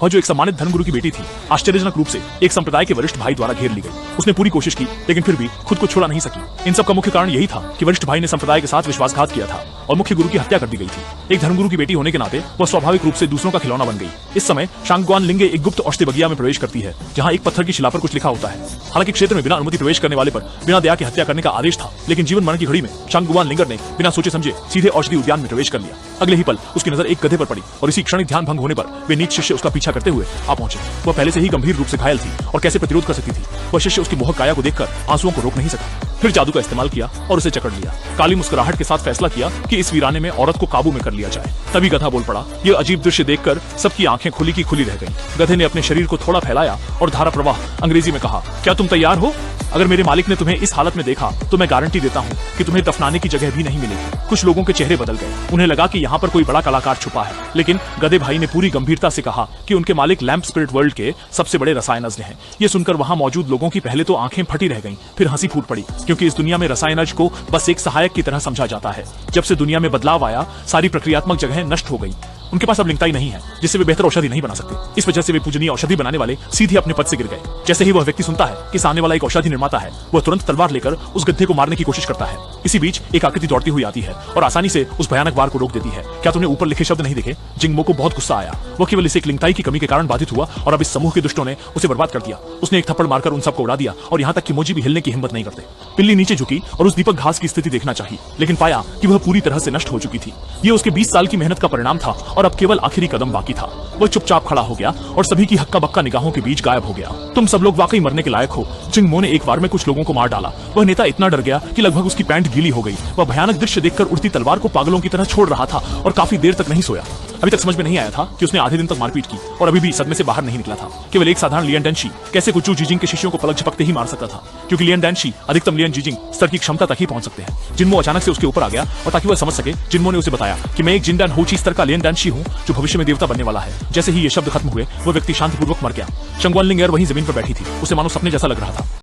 वह जो एक सम्मानित धर्मगुरु की बेटी थी, आश्चर्यजनक रूप से एक संप्रदाय के वरिष्ठ भाई द्वारा घेर ली गई। उसने पूरी कोशिश की, लेकिन फिर भी खुद को छुड़ा नहीं सकी। इन सब का मुख्य कारण यही था कि वरिष्ठ भाई ने संप्रदाय के साथ विश्वासघात किया था और मुख्य गुरु की हत्या कर दी गई थी। एक धर्मगुरु की बेटी होने के नाते वह स्वाभाविक रूप से दूसरों का खिलौना बन गई। इस समय शांगग्वान लिंगे एक गुप्त औषधि बगिया में प्रवेश करती है, जहाँ एक पत्थर की शिला पर कुछ लिखा होता है। हालांकि क्षेत्र में बिना अनुमति प्रवेश करने वाले पर बिना दया की हत्या करने का आदेश था, लेकिन जीवन मरण की घड़ी में शांगग्वान लिंगर ने बिना सोचे समझे सीधे औषधि उद्यान में प्रवेश कर लिया। अगले ही पल उसकी नजर एक गधे पर पड़ी और इसी क्षणिक ध्यान भंग होने पर वे नीच शिष्य उसका पीछा करते हुए आ पहुंचे। वह पहले से ही गंभीर रूप से घायल थी और कैसे प्रतिरोध कर सकती थी। वह शिष्य उसकी मोहक काया को देखकर आंसुओं को रोक नहीं सका। फिर जादू का इस्तेमाल किया और उसे जकड़ लिया। काली मुस्कुराहट के साथ फैसला किया कि इस वीराने में औरत को काबू में कर लिया जाए। तभी गधा बोल पड़ा। यह अजीब दृश्य देखकर सबकी आंखें खुली की खुली रह गईं। गधे ने अपने शरीर को थोड़ा फैलाया और धारा प्रवाह अंग्रेजी में कहा, क्या तुम तैयार हो? अगर मेरे मालिक ने तुम्हें इस हालत में देखा तो मैं गारंटी देता हूँ कि तुम्हें दफनाने की जगह भी नहीं मिलेगी। कुछ लोगों के चेहरे बदल गए। उन्हें लगा कि यहाँ पर कोई बड़ा कलाकार छुपा है, लेकिन गधे भाई ने पूरी गंभीरता से कहा कि उनके मालिक लैंप स्पिरिट वर्ल्ड के सबसे बड़े रसायनज्ञ हैं। ये सुनकर वहां मौजूद लोगों की पहले तो आंखें फटी रह गईं, फिर हंसी फूट पड़ी, क्योंकि इस दुनिया में रसायनज्ञ को बस एक सहायक की तरह समझा जाता है। जब से दुनिया में बदलाव आया, सारी प्रक्रियात्मक जगह नष्ट हो गई। उनके पास अब लिंकताई नहीं है जिससे वे बेहतर औषधि नहीं बना सकते। इस वजह से वे पूजनीय औषधि बनाने वाले सीधे अपने पद से गिर गए। जैसे ही वह व्यक्ति सुनता है कि सामने वाला एक औषधि निर्माता है, वह तुरंत तलवार लेकर उस गधे को मारने की कोशिश करता है। इसी बीच एक आकृति दौड़ती हुई आती है और आसानी से उस भयानक वार को रोक देती है। क्या तुमने ऊपर लिखे शब्द नहीं देखे? जिंगमो को बहुत गुस्सा आया। वह केवल इसे एक लिंकताई की कमी के कारण बाधित हुआ और अब इस समूह के दुष्टों ने उसे बर्बाद कर दिया। उसने एक थप्पड़ मारकर उन सबको उड़ा दिया और यहाँ तक कि मोजी भी हिलने की हिम्मत नहीं करते। पिल्ली नीचे झुकी और उस दीपक घास की स्थिति देखना चाहिए, लेकिन पाया कि वह पूरी तरह से नष्ट हो चुकी थी। ये उसके 20 साल की मेहनत का परिणाम था और अब केवल आखिरी कदम बाकी था। वह चुपचाप खड़ा हो गया और सभी की हक्का बक्का निगाहों के बीच गायब हो गया। तुम सब लोग वाकई मरने के लायक हो। जिंगमो ने एक बार में कुछ लोगों को मार डाला। वह नेता इतना डर गया कि लगभग उसकी पैंट गीली हो गई। वह भयानक दृश्य देखकर उड़ती तलवार को पागलों की तरह छोड़ रहा था और काफी देर तक नहीं सोया। अभी तक समझ में नहीं आया था कि उसने आधे दिन तक मारपीट की और अभी भी सदमे से बाहर नहीं निकला था। केवल एक साधारण लियन डेनशी कैसे कुचू जीजिंग के शिष्यों को पलक झपकते ही मार सकता था, क्योंकि लियन डेनशी अधिकतम लियन जीजिंग स्तर की क्षमता तक ही पहुंच सकते हैं। जिन्मो अचानक से उसके ऊपर आ गया और ताकि वह समझ सके, जिन्मो ने उसे बताया कि मैं एक जिंडान होची स्तर का लियन डेनशी हूं जो भविष्य में देवता बनने वाला है। जैसे ही ये शब्द खत्म हुए, वो व्यक्ति शांतिपूर्वक मर गया। शंगग्वान लिंगर वहीं जमीन पर बैठी थी। उसे मानो सपने जैसा लग रहा था।